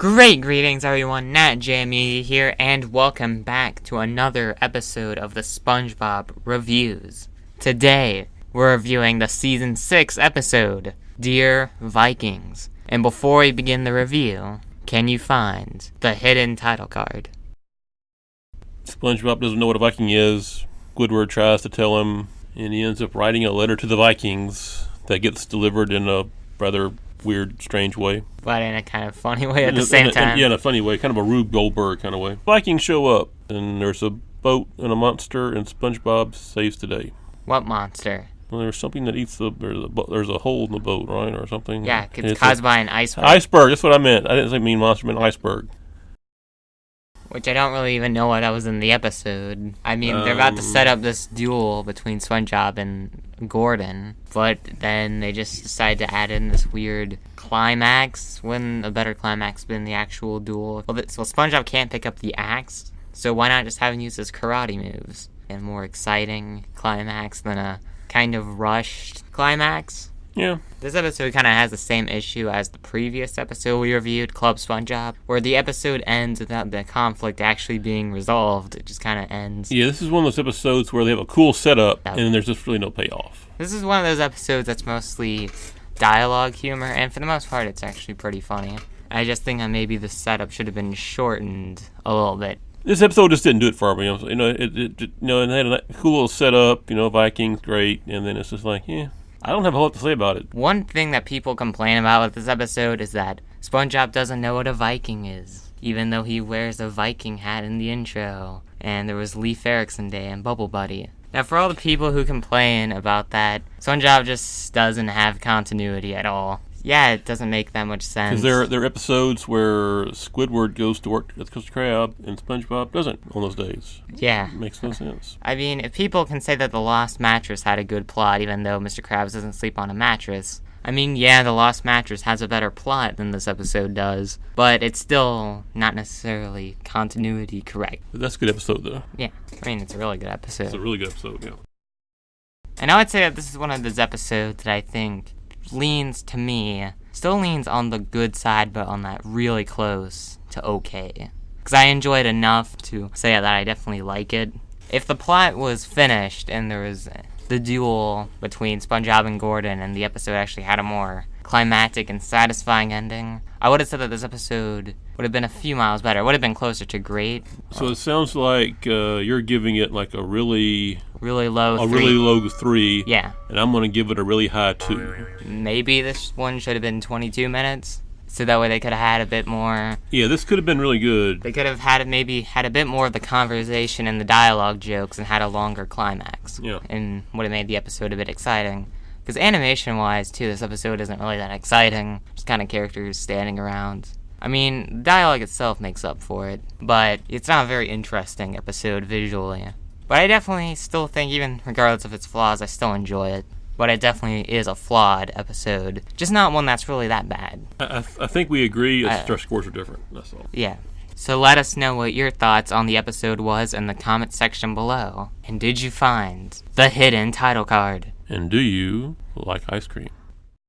Great greetings, everyone. NatJamMedia here, and welcome back to another episode of the SpongeBob Reviews. Today, we're reviewing the Season 6 episode, Dear Vikings. And before we begin the review, can you find the hidden title card? SpongeBob doesn't know what a Viking is. Squidward tries to tell him, and he ends up writing a letter to the Vikings that gets delivered in a rather weird, strange way. But in a kind of funny way at the same time. Yeah, in a funny way. Kind of a Rube Goldberg kind of way. Vikings show up, and there's a boat and a monster, and SpongeBob saves the day. What monster? Well, there's something that eats there's a hole in the boat, right, or something. Yeah, it's caused by an iceberg. Iceberg, that's what I meant. I didn't mean monster, I meant iceberg. Which I don't really even know what that was in the episode. I mean, they're about to set up this duel between SpongeBob and Gordon, but then they just decide to add in this weird climax. Wouldn't a better climax been the actual duel? Well, SpongeBob can't pick up the axe, so why not just have him use his karate moves? A more exciting climax than a kind of rushed climax. Yeah. This episode kind of has the same issue as the previous episode we reviewed, Club SpongeBob, where the episode ends without the conflict actually being resolved. It just kind of ends. Yeah, this is one of those episodes where they have a cool setup, and there's just really no payoff. This is one of those episodes that's mostly dialogue humor, and for the most part, it's actually pretty funny. I just think that maybe the setup should have been shortened a little bit. This episode just didn't do it for me. It had a cool little setup, Vikings, great, and then it's just like, yeah. I don't have a whole lot to say about it. One thing that people complain about with this episode is that SpongeBob doesn't know what a Viking is, even though he wears a Viking hat in the intro. And there was Leif Erikson Day and Bubble Buddy. Now, for all the people who complain about that, SpongeBob just doesn't have continuity at all. Yeah, it doesn't make that much sense. Because there are episodes where Squidward goes to work at the Krusty Krab and SpongeBob doesn't on those days. Yeah. It makes no sense. I mean, if people can say that The Lost Mattress had a good plot, even though Mr. Krabs doesn't sleep on a mattress, I mean, yeah, The Lost Mattress has a better plot than this episode does, but it's still not necessarily continuity correct. But that's a good episode, though. Yeah. I mean, it's a really good episode. It's a really good episode, yeah. And I would say that this is one of those episodes that I think still leans on the good side, but on that really close to okay. Because I enjoyed enough to say that I definitely like it. If the plot was finished and there was the duel between SpongeBob and Gordon and the episode actually had a more climactic and satisfying ending, I would have said that this episode would have been a few miles better. It would have been closer to great. So it sounds like you're giving it like a really low 3. Really low 3. Yeah. And I'm going to give it a really high 2. Maybe this one should have been 22 minutes. So that way they could have had a bit more. Yeah, this could have been really good. They could have had a bit more of the conversation and the dialogue jokes and had a longer climax. Yeah. And would have made the episode a bit exciting. Because animation-wise, too, this episode isn't really that exciting. Just kind of characters standing around. I mean, the dialogue itself makes up for it. But it's not a very interesting episode visually. But I definitely still think, even regardless of its flaws, I still enjoy it. But it definitely is a flawed episode. Just not one that's really that bad. I think we agree. Our scores are different. That's all. Yeah. So let us know what your thoughts on the episode was in the comment section below. And did you find the hidden title card? And do you like ice cream?